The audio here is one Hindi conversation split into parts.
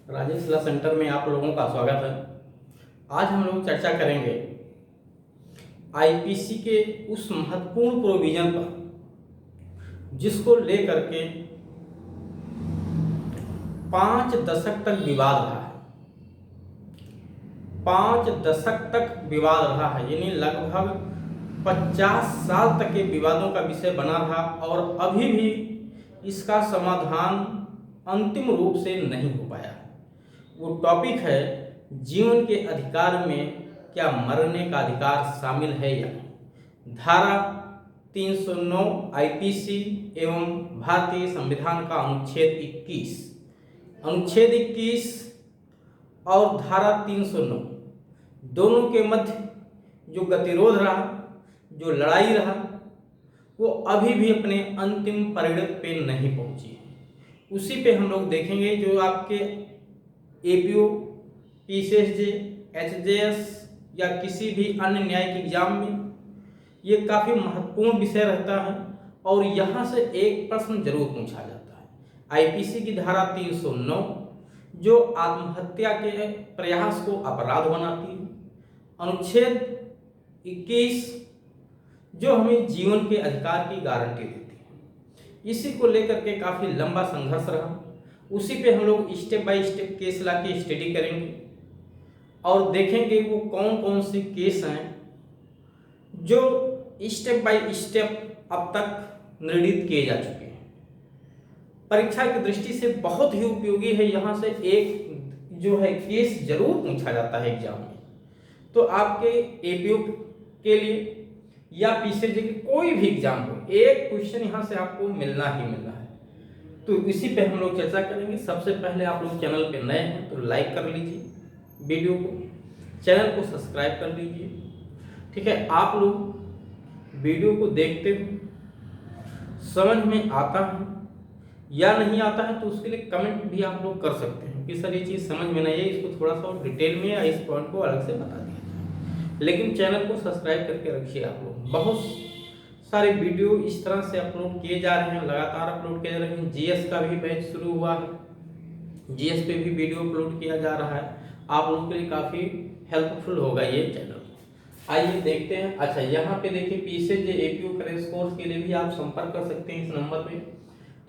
राजेश ला सेंटर में आप लोगों का स्वागत है। आज हम लोग चर्चा करेंगे आईपीसी के उस महत्वपूर्ण प्रोविजन पर जिसको लेकर के 5 दशक तक विवाद रहा है। 5 दशक तक विवाद रहा है, यानी लगभग 50 साल तक के विवादों का विषय बना रहा और अभी भी इसका समाधान अंतिम रूप से नहीं हो पाया। वो टॉपिक है जीवन के अधिकार में क्या मरने का अधिकार शामिल है या नहीं। धारा 309 आईपीसी एवं भारतीय संविधान का अनुच्छेद 21 और धारा 309 दोनों के मध्य जो गतिरोध रहा, जो लड़ाई रहा, वो अभी भी अपने अंतिम परिणत पे नहीं पहुंची। उसी पे हम लोग देखेंगे जो आपके एपीओ, पीसीएसजे, एचजेएस या किसी भी अन्य न्यायिक एग्जाम में ये काफ़ी महत्वपूर्ण विषय रहता है और यहाँ से एक प्रश्न जरूर पूछा जाता है। आईपीसी की धारा 309 जो आत्महत्या के प्रयास को अपराध बनाती है, अनुच्छेद 21 जो हमें जीवन के अधिकार की गारंटी देती है। इसी को लेकर के काफ़ी लंबा संघर्ष रहा। उसी पे हम लोग स्टेप बाय स्टेप केस ला के स्टडी करेंगे और देखेंगे वो कौन कौन से केस हैं जो स्टेप बाय स्टेप अब तक निर्णित किए जा चुके हैं। परीक्षा की दृष्टि से बहुत ही उपयोगी है। यहाँ से एक जो है केस जरूर पूछा जाता है एग्जाम में। तो आपके एपीओ के लिए या पीसीएसजे के कोई भी एग्जाम हो, एक क्वेश्चन यहाँ से आपको मिलना ही मिलना है। तो इसी पे हम लोग चर्चा करेंगे। सबसे पहले आप लोग चैनल पे नए हैं तो लाइक कर लीजिए वीडियो को, चैनल को सब्सक्राइब कर लीजिए। ठीक है, आप लोग वीडियो को देखते हुए समझ में आता है या नहीं आता है तो उसके लिए कमेंट भी आप लोग कर सकते हैं कि सर ये चीज़ समझ में नहीं है, इसको थोड़ा सा और डिटेल में या इस पॉइंट को अलग से बता दिया जाए। लेकिन चैनल को सब्सक्राइब करके रखिए। आप लोग बहुत सारे वीडियो इस तरह से अपलोड किए जा रहे हैं, लगातार अपलोड किए जा रहे हैं। जीएस का भी बैच शुरू हुआ है, जीएस पे भी वीडियो अपलोड किया जा रहा है। आप लोगों के लिए काफ़ी हेल्पफुल होगा ये चैनल। आइए देखते हैं। अच्छा, यहाँ पे देखिए पीसीएसजे एपीओ क्रैश कोर्स के लिए भी आप संपर्क कर सकते हैं इस नंबर पे।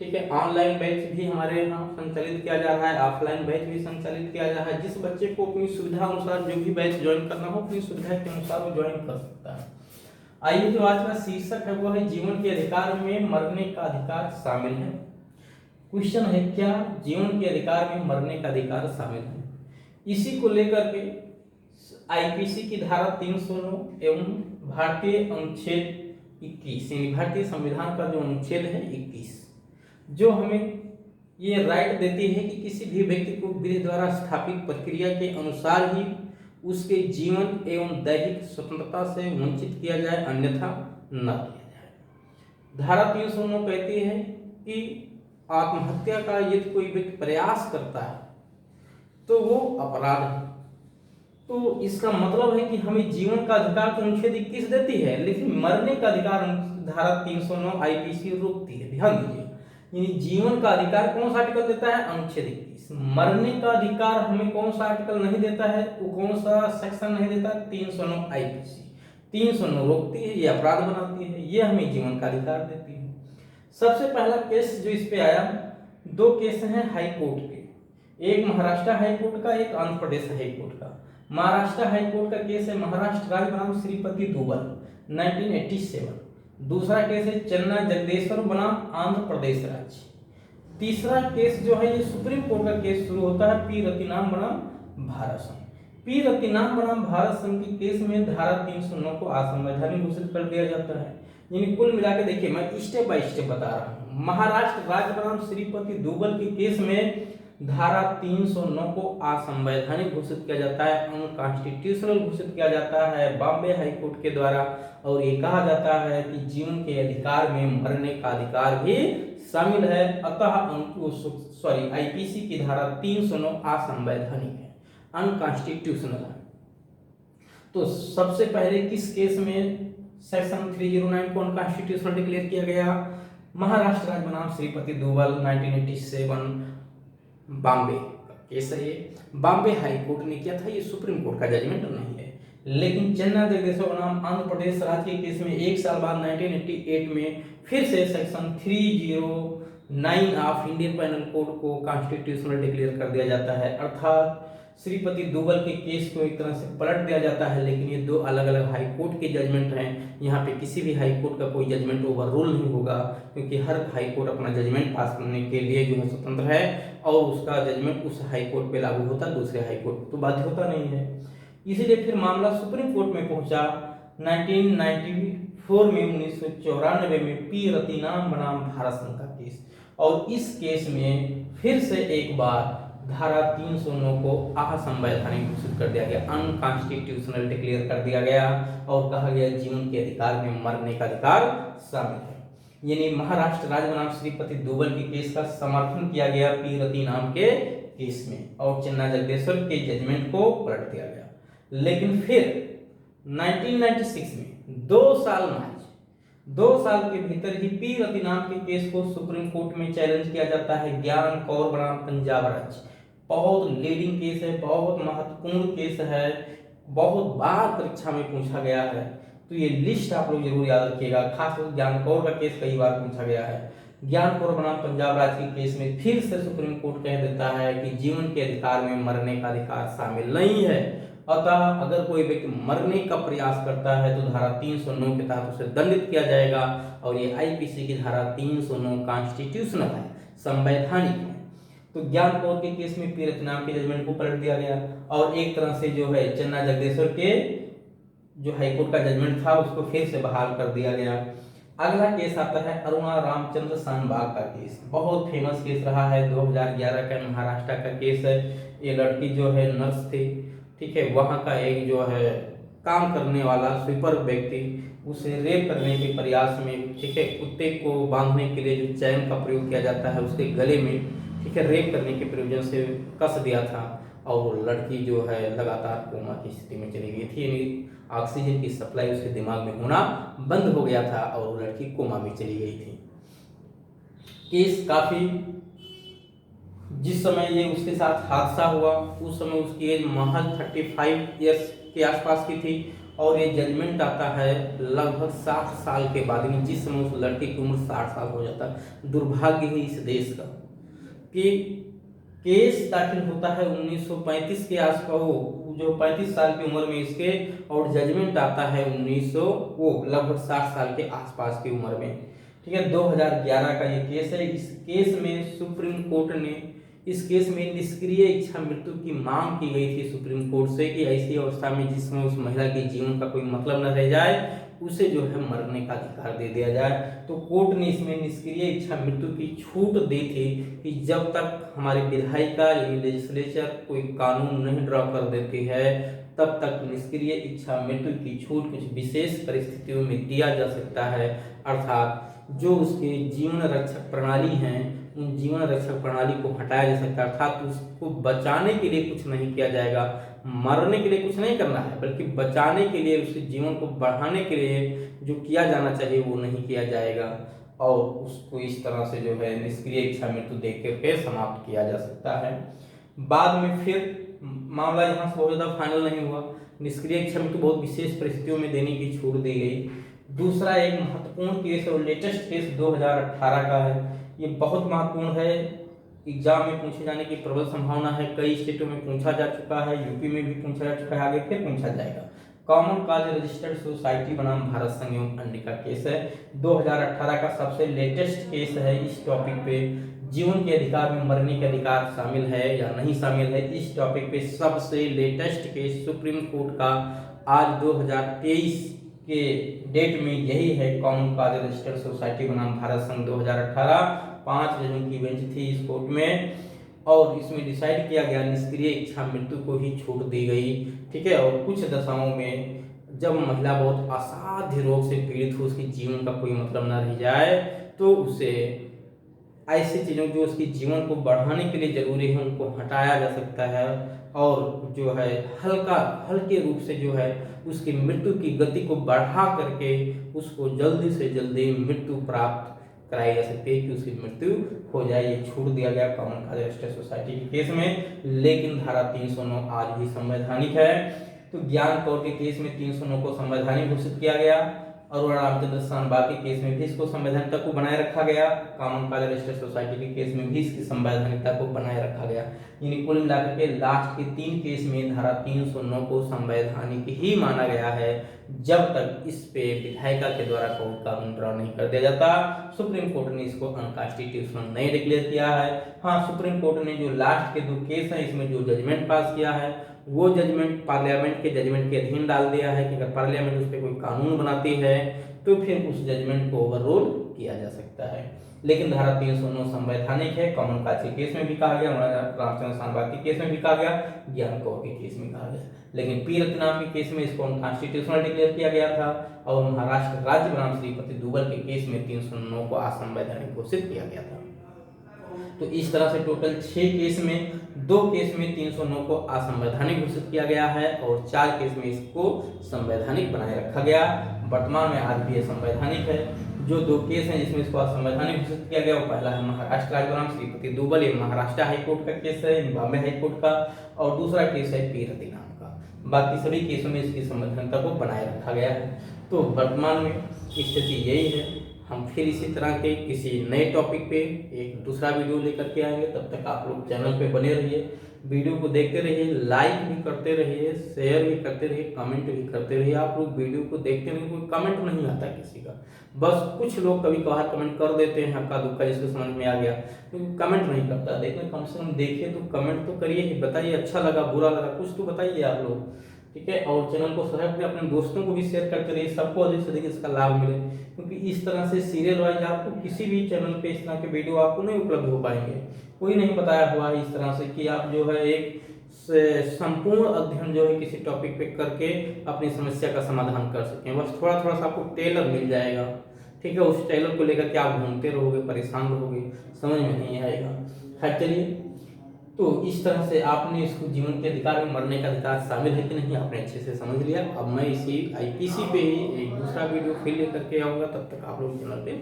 ठीक है, ऑनलाइन बैच भी हमारे यहाँ संचालित किया जा रहा है, ऑफलाइन बैच भी संचालित किया जा रहा है। जिस बच्चे को अपनी सुविधा अनुसार जो भी बैच ज्वाइन करना हो, अपनी सुविधा के अनुसार वो ज्वाइन कर सकता है। आइए, जो आज का शीर्षक है वो है जीवन के अधिकार में मरने का अधिकार शामिल है। क्वेश्चन है क्या जीवन के अधिकार में मरने का अधिकार शामिल है। इसी को लेकर के आईपीसी की धारा 309 एवं भारतीय अनुच्छेद 21 यानी भारतीय संविधान का जो अनुच्छेद है 21 जो हमें ये राइट देती है कि किसी भी व्यक्ति को विधि द्वारा स्थापित प्रक्रिया के अनुसार ही उसके जीवन एवं दैहिक स्वतंत्रता से वंचित किया जाए, अन्यथा न किया जाए। धारा 309 कहती है कि आत्महत्या का यदि कोई व्यक्ति प्रयास करता है तो वो अपराध है। तो इसका मतलब है कि हमें जीवन का अधिकार तो अनुच्छेद 21 देती है, लेकिन मरने का अधिकार धारा 309 आईपीसी रोकती है। ध्यान दीजिए, यानी जीवन का अधिकार कौन सा आर्टिकल देता है? अनुच्छेद 21। मरने का अधिकार हमें कौन सा आर्टिकल नहीं देता है? वो कौन सा सेक्शन नहीं देता? 309 आईपीसी। 309 रोकती है, ये अपराध बनाती है, ये हमें जीवन का अधिकार देती है। सबसे पहला केस जो इस पे आया, दो केस हैं हाई कोर्ट के, एक महाराष्ट्र हाई कोर्ट का, एक आंध्र प्रदेश हाई कोर्ट का। महाराष्ट्र हाई कोर्ट का केस है महाराष्ट्र राज्य बनाम श्रीपति दुबल 1987। दूसरा केस है चेन्नई जगदेश्वर बनाम आंध्र प्रदेश राज्य। तीसरा केस जो है ये सुप्रीम कोर्ट का केस शुरू होता है पी रतिनाम बनाम भारत संघ। पी रतिनाम बनाम भारत संघ के केस में धारा 309 को असंवैधानिक घोषित कर दिया जाता है। यानी कुल मिला के देखिए, मैं स्टेप बाय स्टेप बता रहा हूँ। महाराष्ट्र राज्य बनाम श्रीपति दुबल के केस में धारा 309 को असंवैधानिक घोषित किया जाता है, अनकॉन्स्टिट्यूशनल घोषित किया जाता है बॉम्बे हाई कोर्ट के द्वारा। और ये कहा जाता है कि जीवन के अधिकार में मरने का अधिकार भी शामिल है। अतः आईपीसी की धारा 309 असंवैधानिक है, अनकॉन्स्टिट्यूशनल है। तो सबसे पहले किस केस में सेक्शन 309 को अनकॉन्स्टिट्यूशनल डिक्लेयर किया गया? महाराष्ट्र राज्य बनाम श्रीपति दुबल 1987 बॉम्बे केस है ये, बॉम्बे हाई कोर्ट ने किया था, ये सुप्रीम कोर्ट का जजमेंट नहीं है। लेकिन चन्ना जगदीश्वर बनाम आंध्र प्रदेश राज्य के केस में 1 साल बाद 1988 में फिर से section 309 of Indian penal code को कॉन्स्टिट्यूशनल डिक्लेयर कर दिया जाता है, अर्थात श्रीपति दुबल के केस को एक तरह से पलट दिया जाता है। लेकिन ये दो अलग अलग हाई कोर्ट के जजमेंट हैं, यहाँ पे किसी भी हाई कोर्ट का कोई जजमेंट ओवर रूल नहीं होगा, क्योंकि हर हाई कोर्ट अपना जजमेंट पास करने के लिए जो है स्वतंत्र है, और उसका जजमेंट उस हाई कोर्ट पे लागू होता है, दूसरे हाई कोर्ट तो बाध्य होता नहीं है। इसीलिए फिर मामला सुप्रीम कोर्ट में पहुंचा 1994 में 1994 में पी रतिनाम बनाम भारत संघ का केस, और इस केस में फिर से एक बार धारा 309 को असंवैधानिक घोषित कर दिया गया, अनकॉन्स्टिट्यूशनल डिक्लेयर कर दिया गया, और कहा गया जीवन के अधिकार में मरने का अधिकार शामिल है। यानी महाराष्ट्र राज्य बनाम श्रीपति दुबल के केस का समर्थन किया गया पी रतिनाम के केस में, और चन्ना जगदेश्वर के जजमेंट को पलट दिया गया। लेकिन फिर 1996 में 2 साल के भीतर ही पी रतिनाम के केस को सुप्रीम कोर्ट में चैलेंज किया जाता है। ज्ञान कौर बनाम पंजाब राज्य, बहुत लीडिंग केस है, बहुत महत्वपूर्ण केस है, बहुत बार परीक्षा में पूछा गया है, तो ये लिस्ट आप लोग जरूर याद रखिएगा। खासकर ज्ञान कौर का केस कई बार पूछा गया है। ज्ञान कौर बनाम पंजाब राज्य के केस में फिर से सुप्रीम कोर्ट कह देता है कि जीवन के अधिकार में मरने का अधिकार शामिल नहीं है, अतः अगर कोई व्यक्ति मरने का प्रयास करता है तो धारा 309 के तहत उसे दंडित किया जाएगा, और ये आईपीसी की धारा 309 कॉन्स्टिट्यूशनल है, संवैधानिक है। तो ज्ञान कौर के केस में पी रतिनाम के जजमेंट को पलट दिया गया, और एक तरह से जो है चन्ना जगदेश्वर के जो हाईकोर्ट का जजमेंट था उसको फिर से बहाल कर दिया गया। अगला केस आता है अरुणा रामचंद्र शानबाग का केस, बहुत फेमस केस रहा है, 2011 का महाराष्ट्र का केस है। ये लड़की जो है नर्स थी, ठीक है, वहाँ का एक जो है काम करने वाला स्वीपर व्यक्ति उसे रेप करने के प्रयास में, ठीक है, कुत्ते को बांधने के लिए जो चैन का प्रयोग किया जाता है उसके गले में, ठीक है, रेप करने के प्रयोजन से कस दिया था, और वो लड़की जो है लगातार कोमा की स्थिति में चली गई थी, यानी ऑक्सीजन की सप्लाई उसके दिमाग में होना बंद हो गया था और वो लड़की कोमा में चली गई थी। केस काफी, जिस समय ये उसके साथ हादसा हुआ उस समय उसकी एज महज 35 ईयर्स के आसपास की थी, और ये जजमेंट आता है लगभग 60 साल के बाद, जिस समय उस लड़की की उम्र 60 साल हो जाता है। दुर्भाग्य है इस देश का कि केस दाखिल होता है 1935 के आसपास, जो 35 साल की उम्र में इसके, और जजमेंट आता है 1900 वो लगभग 60 साल के आसपास की उम्र में, ठीक है। 2011 का ये केस है। इस केस में सुप्रीम कोर्ट ने इस केस में निष्क्रिय इच्छा मृत्यु की मांग की गई थी सुप्रीम कोर्ट से कि ऐसी अवस्था में जिसमें उस महिला के जीवन का कोई मतलब न रह जाए उसे जो है मरने का अधिकार दे दिया जाए। तो कोर्ट ने इसमें निष्क्रिय इच्छा मृत्यु की छूट दी थी कि जब तक हमारी विधायिका यानी लेजिस्लेचर कोई कानून नहीं ड्रॉ कर देती है तब तक निष्क्रिय इच्छा मृत्यु की छूट कुछ विशेष परिस्थितियों में दिया जा सकता है, अर्थात जो उसके जीवन रक्षक प्रणाली हैं उन जीवन रक्षक प्रणाली को हटाया जा सकता है, अर्थात उसको बचाने के लिए कुछ नहीं किया जाएगा, मरने के लिए कुछ नहीं करना है बल्कि बचाने के लिए, उसके जीवन को बढ़ाने के लिए जो किया जाना चाहिए वो नहीं किया जाएगा, और उसको इस तरह से जो है निष्क्रिय इच्छा मृत्यु देख करके समाप्त किया जा सकता है। बाद में फिर मामला यहाँ से बहुत ज़्यादा फाइनल नहीं हुआ, निष्क्रिय इच्छा मृत्यु बहुत विशेष परिस्थितियों में देने की छूट दी गई। दूसरा एक महत्वपूर्ण केस और लेटेस्ट केस 2018 का है, ये बहुत महत्वपूर्ण है, एग्जाम में पूछे जाने की प्रबल संभावना है, कई स्टेटों में पूछा जा चुका है, यूपी में भी पूछा जा चुका है, आगे फिर पूछा जाएगा। कॉमन कॉज रजिस्टर्ड सोसाइटी बनाम भारत संघ एवं अन्य का केस है, 2018 का सबसे लेटेस्ट केस है। इस टॉपिक पे जीवन के अधिकार में मरने के अधिकार शामिल है या नहीं शामिल है, इस टॉपिक पे सबसे लेटेस्ट केस सुप्रीम कोर्ट का आज 2023 के डेट में यही है, कॉमन कॉज रजिस्टर्ड सोसाइटी बनाम भारत संघ 2018। 5 जजों की बेंच थी इस कोर्ट में, और इसमें डिसाइड किया गया निष्क्रिय इच्छा मृत्यु को ही छूट दी गई, ठीक है। और कुछ दशाओं में जब महिला बहुत असाध्य रोग से पीड़ित हो, उसके जीवन का कोई मतलब न रह जाए, तो उसे ऐसी चीज़ों जो उसके जीवन को बढ़ाने के लिए जरूरी है उनको हटाया जा सकता है, और जो है हल्के रूप से जो है उसकी मृत्यु की गति को बढ़ा करके उसको जल्दी से जल्दी मृत्यु प्राप्त कराई जा सकती है कि उसकी मृत्यु हो जाए। ये छूट दिया गया कॉमन कॉज रजिस्टर्ड सोसाइटी के केस में, लेकिन धारा 309 आज भी संवैधानिक है। तो ज्ञान कौर के केस में 309 को संवैधानिक घोषित किया गया, और रामचंद्र शानबा के केस में भी इसको संवैधानिकता को बनाए रखा गया। कॉमन कॉज रजिस्टर्ड सोसाइटी के केस में भी इसकी संवैधानिकता को बनाए रखा गया। यानी कुल मिलाकर के लास्ट के 3 केस में धारा 309 को संवैधानिक ही माना गया है, जब तक इस पे विधायिका के द्वारा कोई कानून ड्रा नहीं कर दिया जाता। सुप्रीम कोर्ट ने इसको अनकॉन्स्टिट्यूशनल नहीं डिक्लेयर किया है। हाँ, सुप्रीम कोर्ट ने जो लास्ट के 2 केस हैं इसमें जो जजमेंट पास किया है, वो जजमेंट पार्लियामेंट के जजमेंट के अधीन डाल दिया है कि अगर पार्लियामेंट उस पर कोई कानून बनाती है तो फिर उस जजमेंट को ओवररूल किया जा सकता है। लेकिन धारा 309 संवैधानिक है। कॉमन कॉज के केस में भी कहा गया, रामचंद्र शानबा के केस में भी कहा गया, ज्ञान कौर के केस में कहा गया। लेकिन पी रत्नाम के केस में इसको अनकॉन्स्टिट्यूशनल डिक्लेयर किया गया था, और महाराष्ट्र राज्य बनाम श्रीपति दुबल के केस में 309 को असंवैधानिक घोषित किया गया था। तो इस तरह से टोटल 6 केस में 2 केस में 309 को असंवैधानिक घोषित किया गया है, और 4 केस में इसको संवैधानिक बनाए रखा गया। वर्तमान में आज भी ये संवैधानिक है। जो 2 केस हैं जिसमें इसको असंवैधानिक घोषित किया गया, वो पहला है महाराष्ट्र राज्य बनाम श्रीपति दुबल, ये महाराष्ट्र हाईकोर्ट का केस है, बॉम्बे हाईकोर्ट का, और दूसरा केस है पी रत्नाम का। बाकी सभी केसों में इसकी संवैधानिकता को बनाए रखा गया है। तो वर्तमान में स्थिति यही है। हम फिर इसी तरह के किसी नए टॉपिक पे एक दूसरा वीडियो लेकर के आएंगे। तब तक आप लोग चैनल पे बने रहिए, वीडियो को देखते रहिए, लाइक भी करते रहिए, शेयर भी करते रहिए, कमेंट भी करते रहिए। आप लोग वीडियो को देखते नहीं, कोई कमेंट नहीं आता किसी का, बस कुछ लोग कभी कभार कमेंट कर देते हैं, हक्का दुक्का जिसको समझ में आ गया, लेकिन कमेंट नहीं करता। देखिए, कम से कम देखिए तो कमेंट तो करिए कि बताइए अच्छा लगा बुरा लगा, कुछ तो बताइए आप लोग, ठीक है। और चैनल को सब्सक्राइब करके अपने दोस्तों को भी शेयर करते रहिए, सबको अधिक से अधिक इसका लाभ मिले, क्योंकि इस तरह से सीरियल वाइज आपको किसी भी चैनल पे इस तरह के वीडियो आपको नहीं उपलब्ध हो पाएंगे। कोई नहीं बताया हुआ है इस तरह से कि आप जो है एक संपूर्ण अध्ययन जो है किसी टॉपिक पे करके अपनी समस्या का समाधान कर सकें। बस थोड़ा थोड़ा सा आपको टेलर मिल जाएगा, ठीक है। उस टेलर को लेकर के आप घूमते रहोगे, परेशान रहोगे, समझ में नहीं आएगा। खैर चलिए, तो इस तरह से आपने इसको जीवन के अधिकार में मरने का अधिकार शामिल है कि नहीं आपने अच्छे से समझ लिया। अब मैं इसी आईपीसी पे ही एक दूसरा वीडियो फिर लेकर के आऊँगा। तब तक आप लोग चैनल पे